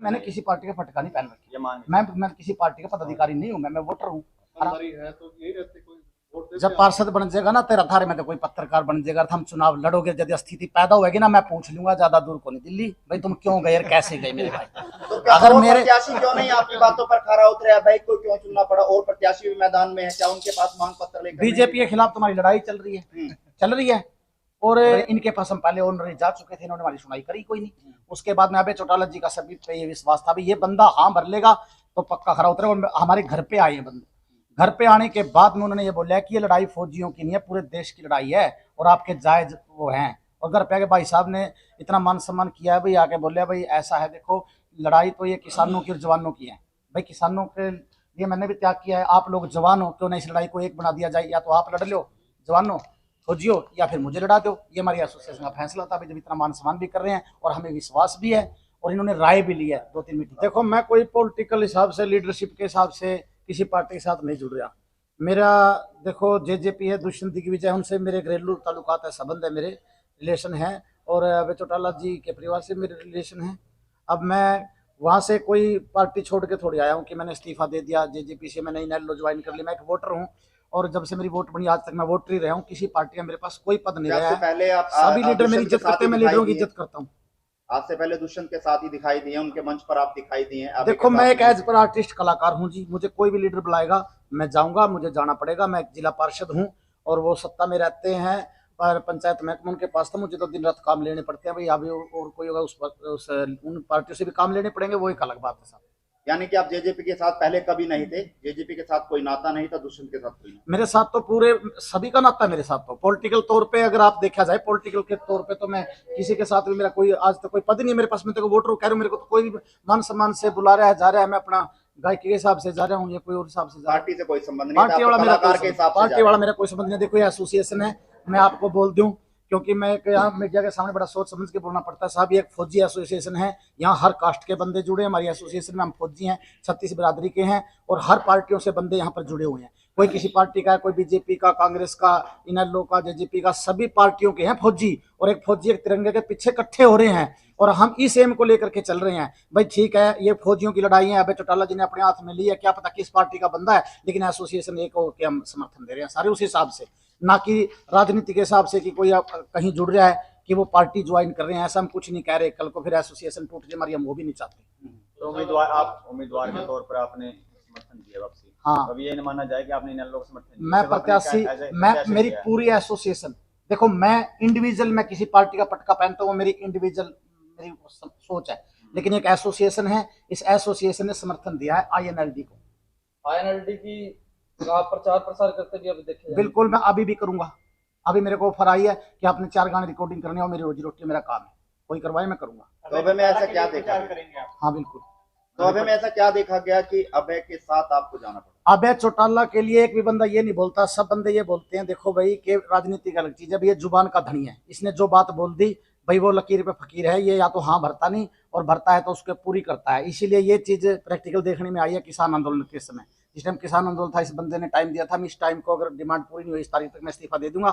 मैंने किसी पार्टी का फटका नहीं पहन रखी है। मैं किसी पार्टी का पदाधिकारी नहीं हूँ, मैं वोटर हूँ। जब पार्षद बन जाएगा ना तेरा थारे में तो कोई पत्रकार बन जाएगा, हम चुनाव लड़ोगे, यदि स्थिति पैदा होगी ना मैं पूछ लूंगा, ज्यादा दूर को नहीं दिल्ली भाई तुम क्यों गए, कैसे गए मेरे भाई। तो क्या अगर और मेरे प्रत्याशी क्यों नहीं आपकी बातों पर खरा उतरे, भाई को क्यों चुनना पड़ा? और प्रत्याशी भी मैदान में है, क्या उनके पास मांग पत्र लेकर? बीजेपी के खिलाफ तुम्हारी लड़ाई चल रही है और इनके पास हम पहले ऑनरी जा चुके थे, इन्होंने हमारी सुनाई करी कोई नहीं। उसके बाद में अबे चौटाला जी का सभी पे ये विश्वास था भी ये बंदा हाँ भर लेगा तो पक्का खरा उतरे। और हमारे घर पे आए बंदे, घर पे आने के बाद में उन्होंने ये बोला कि ये लड़ाई फौजियों की नहीं है, पूरे देश की लड़ाई है और आपके जायज वो हैं। और घर पे आके भाई साहब ने इतना मान सम्मान किया है, भाई आके बोले भाई ऐसा है देखो लड़ाई तो ये किसानों की और जवानों की है, भाई किसानों के लिए मैंने भी त्याग किया है, आप लोग जवान हो क्यों नहीं इस लड़ाई को एक बना दिया जाए, या तो आप लड़ लो जवानों फौजियों या फिर मुझे लड़ा दो। ये हमारी एसोसिएशन का फैसला था, जब इतना मान सम्मान भी कर रहे हैं और हमें विश्वास भी है और इन्होंने राय भी ली है 2-3 मीटिंग। देखो मैं कोई पॉलिटिकल हिसाब से लीडरशिप के हिसाब से किसी पार्टी के साथ नहीं जुड़ रहा। मेरा देखो जेजेपी है, दुष्यंत की विजय, उनसे मेरे घरेलू ताल्लुकात है, संबंध है, मेरे रिलेशन है और अभय चौटाला जी के परिवार से मेरे रिलेशन है। अब मैं वहाँ से कोई पार्टी छोड़ के थोड़ी आया हूँ कि मैंने इस्तीफा दे दिया जेजेपी से, मैंने इनेलो ज्वाइन कर लिया। मैं एक वोटर हूँ और जब से मेरी वोट बनी आज तक मैं वोटर ही रहा हूँ, किसी पार्टी का मेरे पास कोई पद नहीं रहा है। पहले आप सभी लीडर मेरी इज्जत करते हैं, मैं लीडरों की इज्जत करता हूँ। आज से पहले दुष्यंत के साथ ही दिखाई दिए, उनके मंच पर आप दिखाई दिए। देखो मैं एक एज पर आर्टिस्ट कलाकार हूँ जी, मुझे कोई भी लीडर बुलाएगा मैं जाऊंगा, मुझे जाना पड़ेगा। मैं जिला पार्षद हूँ और वो सत्ता में रहते हैं पर पंचायत महकमा उनके पास, तो मुझे तो दिन रात काम लेने पड़ते हैं भाई। अभी और कोई होगा उन पार्टियों से भी काम लेने पड़ेंगे, वो एक अलग बात है साहब। यानी कि आप जेजेपी के साथ पहले कभी नहीं थे, जेजेपी के साथ कोई नाता नहीं था, दुष्यंत के साथ कोई नाता? मेरे साथ तो पूरे सभी का नाता है मेरे साथ। तो पॉलिटिकल तौर पे अगर आप देखा जाए, पॉलिटिकल के तौर पे तो मैं किसी के साथ भी मेरा कोई आज तक कोई पद नहीं है मेरे पास। मैं तो वोटर कह रहा हूँ, मेरे को तो कोई भी मान सम्मान से बुला रहा है, जा रहा है, मैं अपना गायकी के हिसाब से जा रहा हूँ या कोई और हिसाब से जा रहा हूँ। पार्टी से कोई संबंध नहीं, पार्टी वाला मेरा पार्टी वाला मेरा कोई संबंध नहीं। देखो ये एसोसिएशन है, मैं आपको बोल दूं क्योंकि मैं यहाँ मीडिया के सामने बड़ा सोच समझ के बोलना पड़ता है साहब। ये एक फौजी एसोसिएशन है, यहाँ हर कास्ट के बंदे जुड़े हैं हमारी एसोसिएशन में। हम फौजी हैं, 36 बिरादरी के हैं और हर पार्टियों से बंदे यहाँ पर जुड़े हुए हैं। कोई किसी पार्टी का है, कोई बीजेपी का, कांग्रेस का, इनेलो का, जेजेपी का, सभी पार्टियों के हैं फौजी। और एक फौजी एक तिरंगे के पीछे इकट्ठे हो रहे हैं और हम इस एम को लेकर के चल रहे हैं। भाई ठीक है ये फौजियों की लड़ाई है, अबे चौटाला जी ने अपने हाथ में ली है, क्या पता किस पार्टी का बंदा है, लेकिन एसोसिएशन एक हो के हम समर्थन दे रहे हैं सारे उस हिसाब से, ना कि राजनीति के हिसाब से कि कोई कहीं जुड़ रहा है कि वो पार्टी ज्वाइन कर रहे हैं। ऐसा हम कुछ नहीं कह रहे, कल को फिर एसोसिएशन टूट जाए हमारी, हम वो भी नहीं चाहते। तो उम्मीदवार के तौर पर आपने समर्थन दिया वापसी। हाँ, अब ये न माना जाए कि आपने इन लोग समर्थन, मैं प्रत्याशी, मैं मेरी पूरी एसोसिएशन, देखो मैं इंडिविजुअल, मैं किसी पार्टी का पटका पहनता हूँ, मेरी इंडिविजुअल मेरी सोच है, लेकिन एक एसोसिएशन है, इस एसोसिएशन ने समर्थन दिया है आईएनएलडी को। आईएनएलडी की आप प्रचार प्रसार करते भी अभी देखे? बिल्कुल, मैं अभी भी करूंगा। अभी मेरे को ऑफर आई है कि आपने 4 गाने रिकॉर्डिंग करनी है और मेरी रोजी रोटी मेरा काम है, कोई करवाए मैं करूंगा। तो अभय में ऐसा क्या देखा? हाँ बिल्कुल। तो अभय में ऐसा क्या देखा गया कि अभय के साथ आपको जाना पड़ा? अभय चौटाला के लिए एक भी बंदा ये नहीं बोलता, सब बंदे ये बोलते हैं देखो भाई कि राजनीति का अलग चीज है, ये जुबान का धनी है, इसने जो बात बोल दी भाई वो लकीर पे फकीर है, ये या तो हाँ भरता नहीं और भरता है तो उसके पूरी करता है। इसीलिए ये चीज प्रैक्टिकल देखने में आई है किसान आंदोलन के समय। जिस टाइम किसान आंदोलन था इस बंदे ने टाइम दिया था, इस टाइम को अगर डिमांड पूरी नहीं हुई इस तारीख तक मैं इस्तीफा दे दूंगा।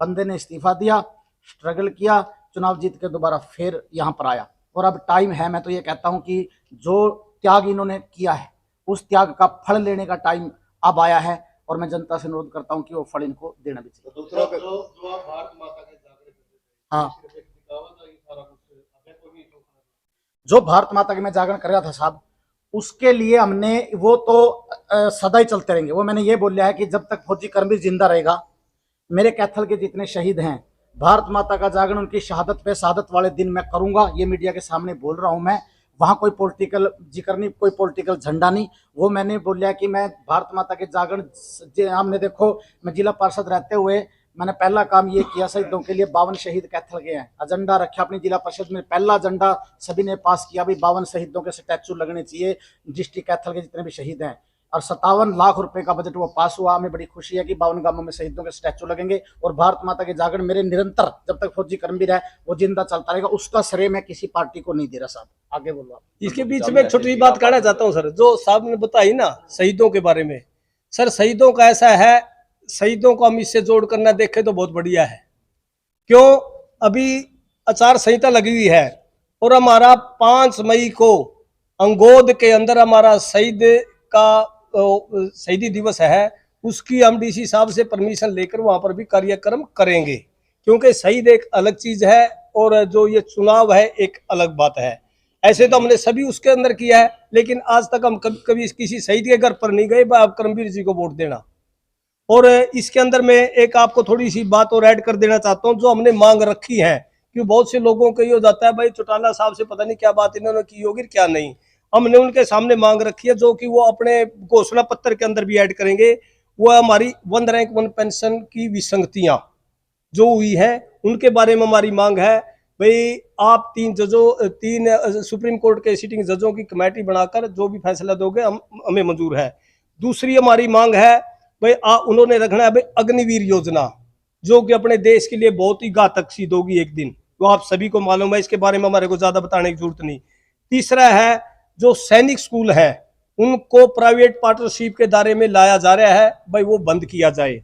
बंदे ने इस्तीफा दिया, स्ट्रगल किया, चुनाव जीत के दोबारा फिर यहाँ पर आया और अब टाइम है। मैं तो ये कहता हूँ कि जो त्याग इन्होंने किया है उस त्याग का फल लेने का टाइम अब आया है और मैं जनता से अनुरोध करता हूँ कि वो फल इनको देना भी चाहिए। तो दूसरों के जो आप भारत माता के जागरण, हाँ, सारा कुछ जो भारत माता के मैं जागरण कर रहा था साहब, उसके लिए हमने वो तो सदा ही चलते रहेंगे। वो मैंने ये बोला है कि जब तक फौजी कर्मवीर जिंदा रहेगा, मेरे कैथल के जितने शहीद हैं, भारत माता का जागरण उनकी शहादत पे शहादत वाले दिन मैं करूंगा। ये मीडिया के सामने बोल रहा हूं मैं, वहां कोई पॉलिटिकल जिक्र नहीं, कोई पॉलिटिकल झंडा नहीं। वो मैंने बोला कि मैं भारत माता के जागरण, हमने देखो मैं जिला पार्षद रहते हुए मैंने पहला काम ये किया, शहीदों के लिए 52 शहीद कैथल के हैं, एजेंडा रखा अपनी जिला परिषद में, पहला एजेंडा सभी ने पास किया भाई 52 शहीदों के स्टैचू लगने चाहिए डिस्ट्रिक्ट कैथल के जितने भी शहीद हैं, और 57 लाख रुपए का बजट वो पास हुआ। हमें बड़ी खुशी है कि 52 गांवों में शहीदों के स्टैचू लगेंगे और भारत माता के जागरण मेरे निरंतर जब तक फौजी कर्मवीर है वो जिंदा चलता रहेगा। उसका श्रेय मैं किसी पार्टी को नहीं दे रहा साहब। आगे बोलो आप। इसके बीच में एक छोटी बात कहना चाहता हूँ सर, जो साहब ने बताई ना शहीदों के बारे में, सर शहीदों का ऐसा है, शहीदों को हम इससे जोड़ कर ना देखें तो बहुत बढ़िया है। क्यों? अभी आचार संहिता लगी हुई है और हमारा 5 मई को अंगोद के अंदर हमारा शहीदी दिवस है, उसकी हम डीसी साहब से परमिशन लेकर वहां पर भी कार्यक्रम करेंगे, क्योंकि शहीद एक अलग चीज है और जो ये चुनाव है एक अलग बात है। ऐसे तो हमने सभी उसके अंदर किया है, लेकिन आज तक हम कभी किसी शहीद के घर पर नहीं गए आप करमवीर जी को वोट देना। और इसके अंदर मैं एक आपको थोड़ी सी बात और ऐड कर देना चाहता हूँ, जो हमने मांग रखी है, क्योंकि बहुत से लोगों को ये हो जाता है भाई चौटाला साहब से पता नहीं क्या बात इन्होंने की होगी क्या नहीं। हमने उनके सामने मांग रखी है, जो कि वो अपने घोषणा पत्र के अंदर भी ऐड करेंगे। वो हमारी 1 रैंक 1 पेंशन की विसंगतियां जो हुई है उनके बारे में हमारी मांग है। भाई आप 3 सुप्रीम कोर्ट के सिटिंग जजों की कमेटी बनाकर जो भी फैसला दोगे हमें मंजूर है। दूसरी हमारी मांग है भाई उन्होंने रखना है भाई अग्निवीर योजना, जो कि अपने देश के लिए बहुत ही घातक सिद्ध होगी एक दिन, वो आप सभी को मालूम है, इसके बारे में हमारे को ज्यादा बताने की जरूरत नहीं। तीसरा है जो सैनिक स्कूल है उनको प्राइवेट पार्टनरशिप के दायरे में लाया जा रहा है, भाई वो बंद किया जाए।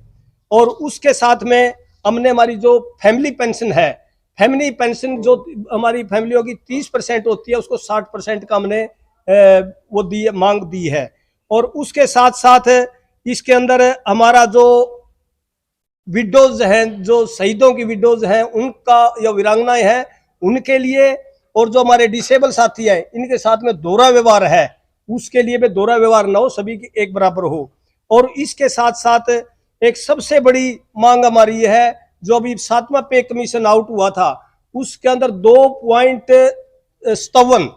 और उसके साथ में हमने हमारी जो फैमिली पेंशन है, फैमिली पेंशन जो हमारी फैमिलियों की 30% होती है उसको 60% का हमने वो दी मांग दी है। और उसके साथ साथ इसके अंदर हमारा जो विडोज हैं, जो शहीदों की विडोज हैं उनका या वीरांगनाएं हैं उनके लिए, और जो हमारे डिसेबल साथी हैं इनके साथ में दोहरा व्यवहार है उसके लिए भी दोहरा व्यवहार ना हो, सभी की एक बराबर हो। और इसके साथ साथ एक सबसे बड़ी मांग हमारी है, जो अभी 7वां पे कमीशन आउट हुआ था उसके अंदर 2.57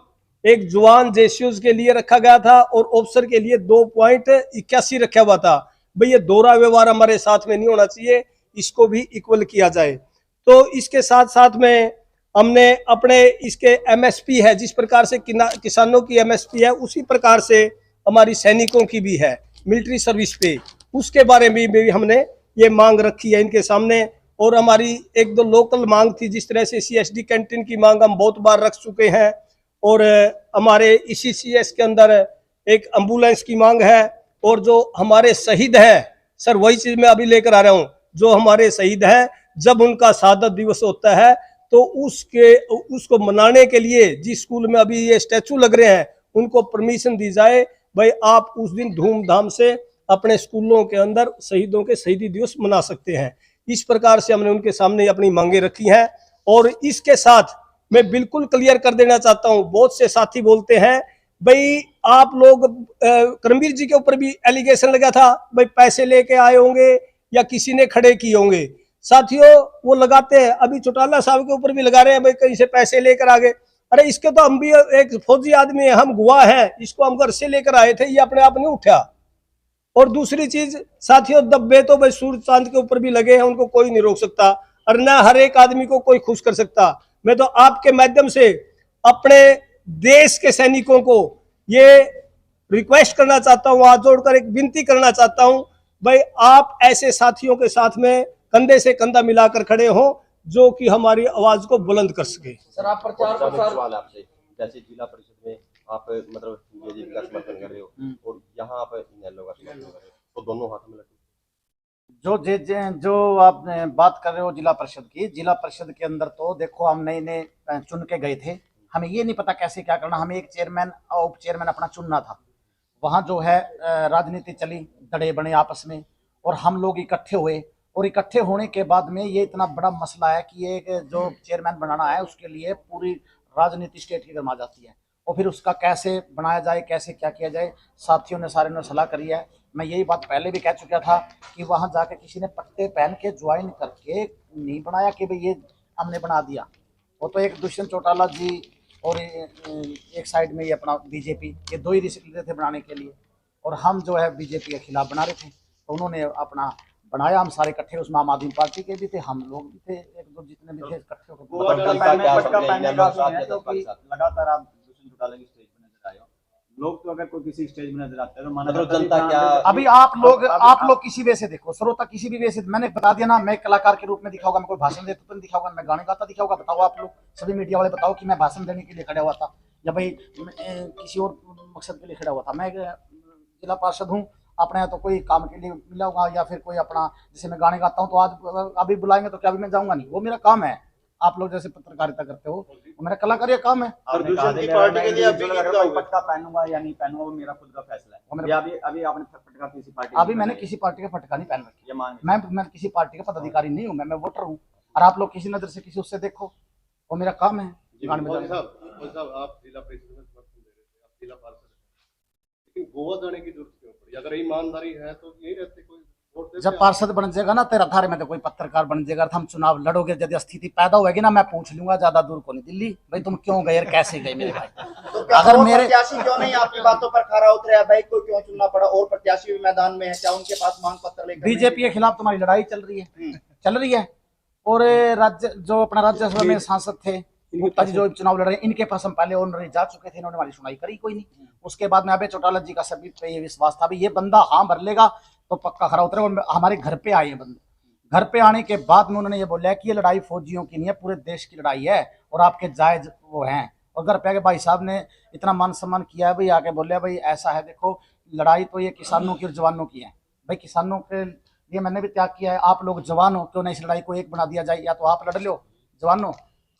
एक जवान जेसीओज के लिए रखा गया था और ऑफिसर के लिए 2.81 रखा हुआ था। भाई ये दोहरा व्यवहार हमारे साथ में नहीं होना चाहिए, इसको भी इक्वल किया जाए। तो इसके साथ साथ में हमने अपने इसके एमएसपी है, जिस प्रकार से किसानों की एमएसपी है उसी प्रकार से हमारी सैनिकों की भी है मिलिट्री सर्विस पे, उसके बारे में भी हमने ये मांग रखी है इनके सामने। और हमारी 1-2 लोकल मांग थी, जिस तरह से CSD कैंटीन की मांग हम बहुत बार रख चुके हैं, और हमारे इसी CS के अंदर एक एम्बुलेंस की मांग है। और जो हमारे शहीद हैं सर, वही चीज मैं अभी लेकर आ रहा हूँ, जो हमारे शहीद हैं जब उनका शहादत दिवस होता है तो उसको मनाने के लिए जिस स्कूल में अभी ये स्टैचू लग रहे हैं उनको परमिशन दी जाए, भाई आप उस दिन धूमधाम से अपने स्कूलों के अंदर शहीदों के शहीदी दिवस मना सकते हैं। इस प्रकार से हमने उनके सामने अपनी मांगे रखी हैं। और इसके साथ मैं बिल्कुल क्लियर कर देना चाहता हूं, बहुत से साथी बोलते हैं भाई आप लोग करमवीर जी के ऊपर भी एलिगेशन लगा था भाई पैसे लेके आए होंगे या किसी ने खड़े किए होंगे। साथियों वो लगाते हैं, अभी चौटाला साहब के ऊपर भी लगा रहे हैं भाई कहीं से पैसे लेकर आ गए। अरे इसके तो हम भी एक फौजी आदमी है, हम गवाह हैं, इसको हम घर से लेकर आए थे, ये अपने आप नहीं उठा। और दूसरी चीज साथियों, दब्बे तो भाई सूर्य चांद के ऊपर भी लगे हैं, उनको कोई नहीं रोक सकता और ना हर एक आदमी को कोई खुश कर सकता। मैं तो आपके माध्यम से अपने देश के सैनिकों को ये रिक्वेस्ट करना चाहता हूं, हाथ जोड़कर एक विनती करना चाहता हूं, भाई आप ऐसे साथियों के साथ में कंधे से कंधा मिलाकर खड़े हो जो कि हमारी आवाज को बुलंद कर सके। सर आप प्रचार प्रसार सवाल आपसे, जैसे जिला परिषद में आप मतलब बीजेपी का समर्थन कर रहे हो और यहाँ आप इनेलो का समर्थन कर रहे हो, तो दोनों हाथ में जो आपने बात कर रहे हो जिला परिषद की, जिला परिषद के अंदर तो देखो हम नए चुन के गए थे, हमें ये नहीं पता कैसे क्या करना, हमें एक चेयरमैन और उप चेयरमैन अपना चुनना था। वहाँ जो है राजनीति चली, दड़े बने आपस में और हम लोग इकट्ठे हुए, और इकट्ठे होने के बाद में ये इतना बड़ा मसला है कि एक जो चेयरमैन बनाना है उसके लिए पूरी राजनीति स्टेट की गर्मा जाती है, और फिर उसका कैसे बनाया जाए, कैसे क्या किया जाए, साथियों ने सारे ने सलाह करी है। मैं यही बात पहले भी कह चुका था कि वहाँ जाके किसी ने पट्टे पहन के ज्वाइन करके नहीं बनाया कि भाई ये हमने बना दिया। वो तो एक दुष्यंत चौटाला जी और एक साइड में ये अपना बीजेपी, ये दो ही रिस्क लेते थे बनाने के लिए, और हम जो है बीजेपी के खिलाफ बना रहे थे, तो उन्होंने अपना बनाया, हम सारे इकट्ठे, उसमें आम आदमी पार्टी के भी थे, हम लोग भी थे, एक दो जितने भी थे इकट्ठे होकर। लगातार आप दुष्यंत चौटाला की स्टेज पर नजर आए हो, लोग तो अगर कोई किसी स्टेज में नजर आता है तो माना मतलब जनता क्या अभी आप लोग किसी वे से देखो, श्रोता किसी भी वे से, मैंने बता दिया ना, मैं कलाकार के रूप में दिखाऊंगा, मैं कोई भाषण देता तो नहीं दिखाऊंगा, मैं गाने गाता दिखाऊंगा। बताओ आप लोग सभी मीडिया वाले बताओ कि मैं भाषण देने के लिए खड़ा हुआ था या भाई किसी और मकसद के लिए खड़ा हुआ था। मैं जिला पार्षद हूँ, अपने यहाँ तो कोई काम के लिए मिला होगा या फिर कोई अपना, जैसे मैं गाने गाता हूँ तो आज अभी बुलाएंगे तो क्या अभी मैं जाऊँगा नहीं, वो मेरा काम है। आप लोग जैसे पत्रकारिता करते हो, वो मेरा कलाकारी का काम है। प्रदूषण की पार्टी के लिए आप भी गीत गाओगे? पटका पहनूंगा या नहीं पहनूंगा वो मेरा खुद का फैसला है। वो मेरा- या अभी आपने पटका किसी पार्टी अभी मैंने किसी पार्टी का फटका नहीं पहन रखी, ये मान मैं किसी पार्टी का पदाधिकारी नहीं हूँ, मैं वोटर हूँ। और आप लोग किसी नजर से किसी उससे देखो, वो मेरा काम है। गान फौजी बजाना। साहब आप जिला परिषद में समर्थन दे रहे थे, आप जिला पार्षद हैं, लेकिन गोवा जाने की जरूरत क्यों पड़ी? अगर ईमानदारी है तो यही रहते, कोई वोट देते जब आप। पार्षद बन जाएगा ना तेरा थारे में तो कोई पत्रकार बन जाएगा, हम चुनाव लड़ोगे, यदि स्थिति पैदा होगी ना, मैं पूछ लूंगा ज्यादा दूर को नहीं, दिल्ली भाई तुम क्यों गए और कैसे गए मेरे भाई। तो क्या अगर और मेरे- प्रत्याशी क्यों नहीं आपकी बातों पर खरा उतरे हैं? भाई को क्यों चुनना पड़ा? और प्रत्याशी भी मैदान में है, क्या उनके पास मांग पत्र लेकर नहीं? बीजेपी के खिलाफ तुम्हारी लड़ाई चल रही है। और राज्य जो अपना राज्यसभा में सांसद थे गुप्ता जी जो चुनाव लड़ रहे हैं, इनके पास हम पहले ऑनरी जा चुके थे, इन्होंने हमारी सुनाई करी कोई नहीं। उसके बाद में अभय चौटाला जी का सभी पे ये विश्वास था भी ये बंदा हाँ भर लेगा तो पक्का खरा उतरे। और हमारे घर पे आए हैं बंदे, घर पे आने के बाद में उन्होंने ये बोला कि ये लड़ाई फौजियों की नहीं है, पूरे देश की लड़ाई है और आपके जायज वो हैं। और घर पे आके भाई साहब ने इतना मान सम्मान किया है, भाई आके बोले भाई ऐसा है, देखो लड़ाई तो ये किसानों की और जवानों की है। भाई किसानों के लिए मैंने भी त्याग किया है, आप लोग जवान हो, क्यों नहीं इस लड़ाई को एक बना दिया जाए, या तो आप लड़ लो जवानों,